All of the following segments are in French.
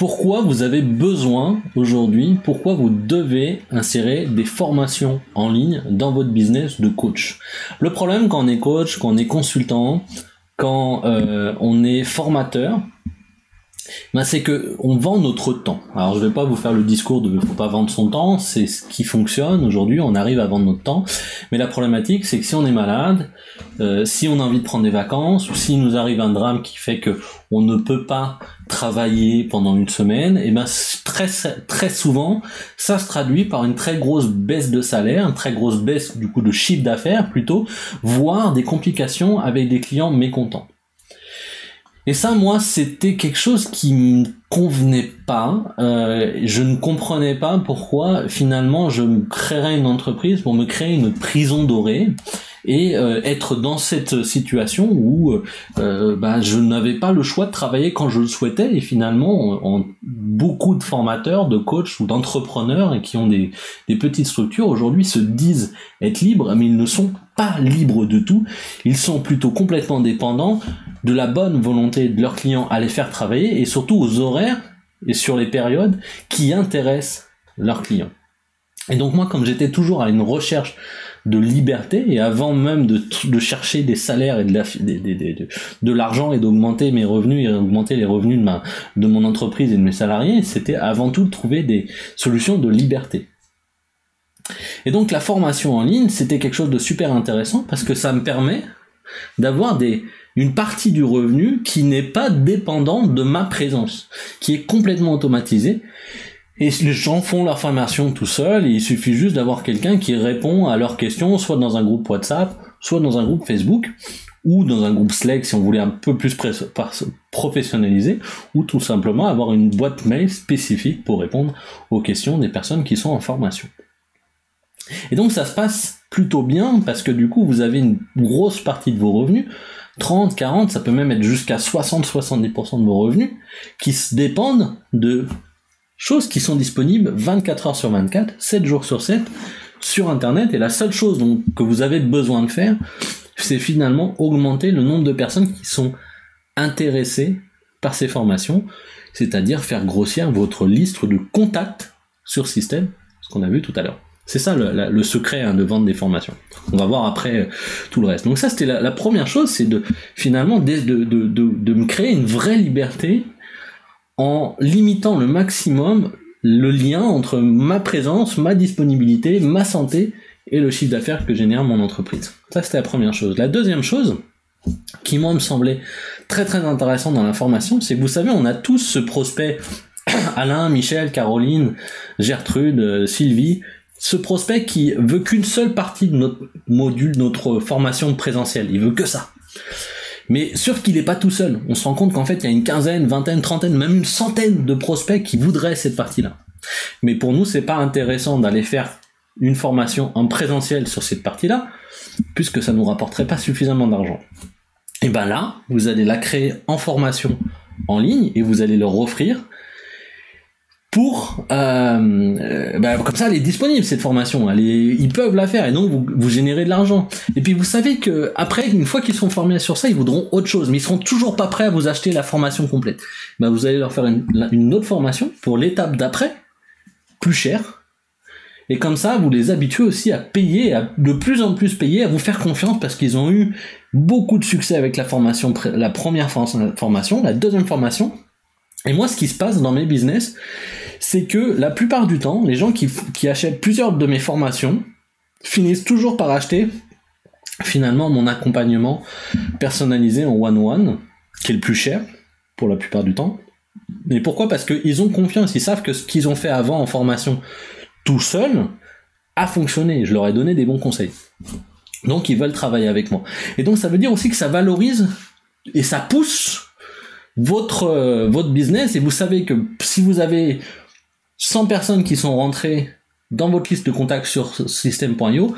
pourquoi vous avez besoin aujourd'hui, pourquoi vous devez insérer des formations en ligne dans votre business de coach. Le problème quand on est coach, quand on est consultant, quand on est formateur, ben c'est que on vend notre temps. Alors je vais pas vous faire le discours de faut pas vendre son temps, c'est ce qui fonctionne aujourd'hui, on arrive à vendre notre temps. Mais la problématique c'est que si on est malade, si on a envie de prendre des vacances, ou s'il nous arrive un drame qui fait que on ne peut pas travailler pendant une semaine, et ben très souvent ça se traduit par une très grosse baisse de salaire, une très grosse baisse du coup de chiffre d'affaires plutôt, voire des complications avec des clients mécontents. Et ça, moi, c'était quelque chose qui me convenait pas. Je ne comprenais pas pourquoi, finalement, je me créerais une entreprise pour me créer une prison dorée et être dans cette situation où je n'avais pas le choix de travailler quand je le souhaitais. Et finalement, beaucoup de formateurs, de coachs ou d'entrepreneurs et qui ont des petites structures aujourd'hui se disent être libres, mais ils ne sont pas libres de tout. Ils sont plutôt complètement dépendants de la bonne volonté de leurs clients à les faire travailler et surtout aux horaires et sur les périodes qui intéressent leurs clients. Et donc moi, comme j'étais toujours à une recherche de liberté et avant même de chercher des salaires et de l'argent et d'augmenter mes revenus et augmenter les revenus de mon entreprise et de mes salariés, c'était avant tout de trouver des solutions de liberté. Et donc la formation en ligne, c'était quelque chose de super intéressant parce que ça me permet d'avoir une partie du revenu qui n'est pas dépendant de ma présence, qui est complètement automatisée. Et les gens font leur formation tout seuls, et il suffit juste d'avoir quelqu'un qui répond à leurs questions, soit dans un groupe WhatsApp, soit dans un groupe Facebook, ou dans un groupe Slack si on voulait un peu plus professionnaliser, ou tout simplement avoir une boîte mail spécifique pour répondre aux questions des personnes qui sont en formation. Et donc ça se passe plutôt bien, parce que du coup vous avez une grosse partie de vos revenus, 30, 40, ça peut même être jusqu'à 60-70% de vos revenus, qui se dépendent de choses qui sont disponibles 24 heures sur 24, 7 jours sur 7, sur Internet, et la seule chose que vous avez besoin de faire, c'est finalement augmenter le nombre de personnes qui sont intéressées par ces formations, c'est-à-dire faire grossir votre liste de contacts sur système, ce qu'on a vu tout à l'heure. C'est ça le secret de vendre des formations. On va voir après tout le reste. Donc ça, c'était la première chose, c'est de me créer une vraie liberté en limitant le maximum le lien entre ma présence, ma disponibilité, ma santé et le chiffre d'affaires que génère mon entreprise. Ça, c'était la première chose. La deuxième chose, qui moi me semblait très très intéressant dans la formation, c'est que vous savez, on a tous ce prospect, Alain, Michel, Caroline, Gertrude, Sylvie, ce prospect qui veut qu'une seule partie de notre module, notre formation présentielle, il veut que ça. Mais sauf qu'il n'est pas tout seul. On se rend compte qu'en fait, il y a une quinzaine, vingtaine, trentaine, même une centaine de prospects qui voudraient cette partie-là. Mais pour nous, c'est pas intéressant d'aller faire une formation en présentiel sur cette partie-là, puisque ça nous rapporterait pas suffisamment d'argent. Et ben là, vous allez la créer en formation en ligne et vous allez leur offrir pour comme ça elle est disponible cette formation, ils peuvent la faire et donc vous générez de l'argent. Et puis vous savez que après, une fois qu'ils seront formés sur ça, ils voudront autre chose, mais ils seront toujours pas prêts à vous acheter la formation complète. Vous allez leur faire une autre formation pour l'étape d'après, plus cher, et comme ça vous les habituez aussi à payer, à de plus en plus payer, à vous faire confiance parce qu'ils ont eu beaucoup de succès avec la formation, la première formation, la deuxième formation. Et moi, ce qui se passe dans mes business, c'est que la plupart du temps, les gens qui achètent plusieurs de mes formations finissent toujours par acheter finalement mon accompagnement personnalisé en one-one, qui est le plus cher pour la plupart du temps. Et pourquoi ? Parce qu'ils ont confiance, ils savent que ce qu'ils ont fait avant en formation tout seul a fonctionné, je leur ai donné des bons conseils. Donc ils veulent travailler avec moi. Et donc ça veut dire aussi que ça valorise et ça pousse votre business, et vous savez que si vous avez 100 personnes qui sont rentrées dans votre liste de contacts sur system.io,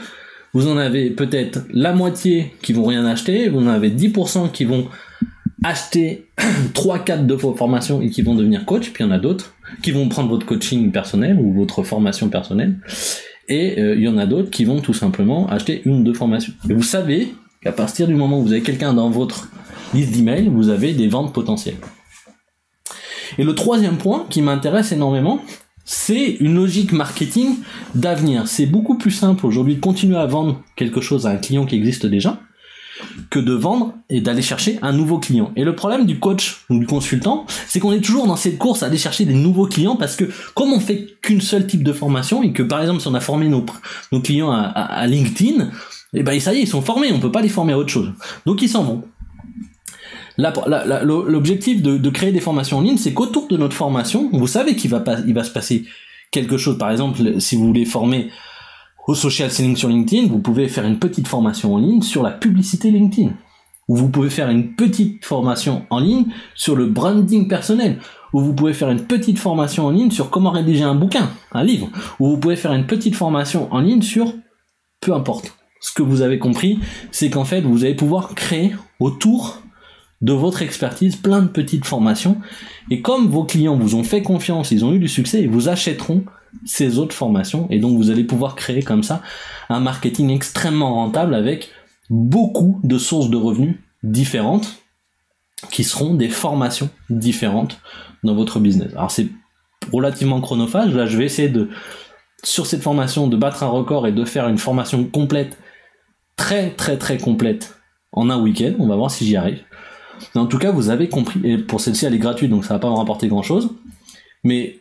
vous en avez peut-être la moitié qui vont rien acheter, vous en avez 10% qui vont acheter 3-4 de vos formations et qui vont devenir coach, puis il y en a d'autres qui vont prendre votre coaching personnel ou votre formation personnelle, et il y en a d'autres qui vont tout simplement acheter une ou deux formations. Et vous savez qu'à partir du moment où vous avez quelqu'un dans votre liste d'emails, vous avez des ventes potentielles. Et le troisième point qui m'intéresse énormément, c'est une logique marketing d'avenir. C'est beaucoup plus simple aujourd'hui de continuer à vendre quelque chose à un client qui existe déjà que de vendre et d'aller chercher un nouveau client. Et le problème du coach ou du consultant, c'est qu'on est toujours dans cette course à aller chercher des nouveaux clients parce que comme on fait qu'une seule type de formation et que par exemple si on a formé nos clients à LinkedIn, et ben ça y est, ils sont formés, on peut pas les former à autre chose. Donc ils s'en vont. L'objectif de créer des formations en ligne, c'est qu'autour de notre formation, vous savez qu'il va se passer quelque chose. Par exemple, si vous voulez former au social selling sur LinkedIn, vous pouvez faire une petite formation en ligne sur la publicité LinkedIn. Ou vous pouvez faire une petite formation en ligne sur le branding personnel. Ou vous pouvez faire une petite formation en ligne sur comment rédiger un bouquin, un livre. Ou vous pouvez faire une petite formation en ligne sur peu importe. Ce que vous avez compris, c'est qu'en fait, vous allez pouvoir créer autour de votre expertise plein de petites formations. Et comme vos clients vous ont fait confiance, ils ont eu du succès, ils vous achèteront ces autres formations. Et donc, vous allez pouvoir créer comme ça un marketing extrêmement rentable avec beaucoup de sources de revenus différentes qui seront des formations différentes dans votre business. Alors, c'est relativement chronophage. Là, je vais essayer sur cette formation, de battre un record et de faire une formation complète, très très très complète en un week-end. On va voir si j'y arrive. Mais en tout cas, vous avez compris, et pour celle-ci, elle est gratuite, donc ça va pas me rapporter grand-chose, mais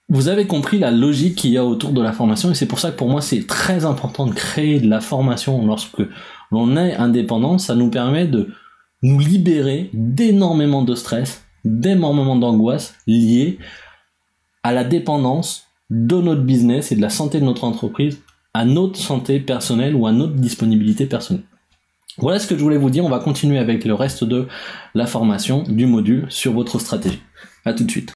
vous avez compris la logique qu'il y a autour de la formation, et c'est pour ça que pour moi, c'est très important de créer de la formation lorsque l'on est indépendant. Ça nous permet de nous libérer d'énormément de stress, d'énormément d'angoisse liées à la dépendance de notre business et de la santé de notre entreprise à notre santé personnelle ou à notre disponibilité personnelle. Voilà ce que je voulais vous dire. On va continuer avec le reste de la formation du module sur votre stratégie. À tout de suite.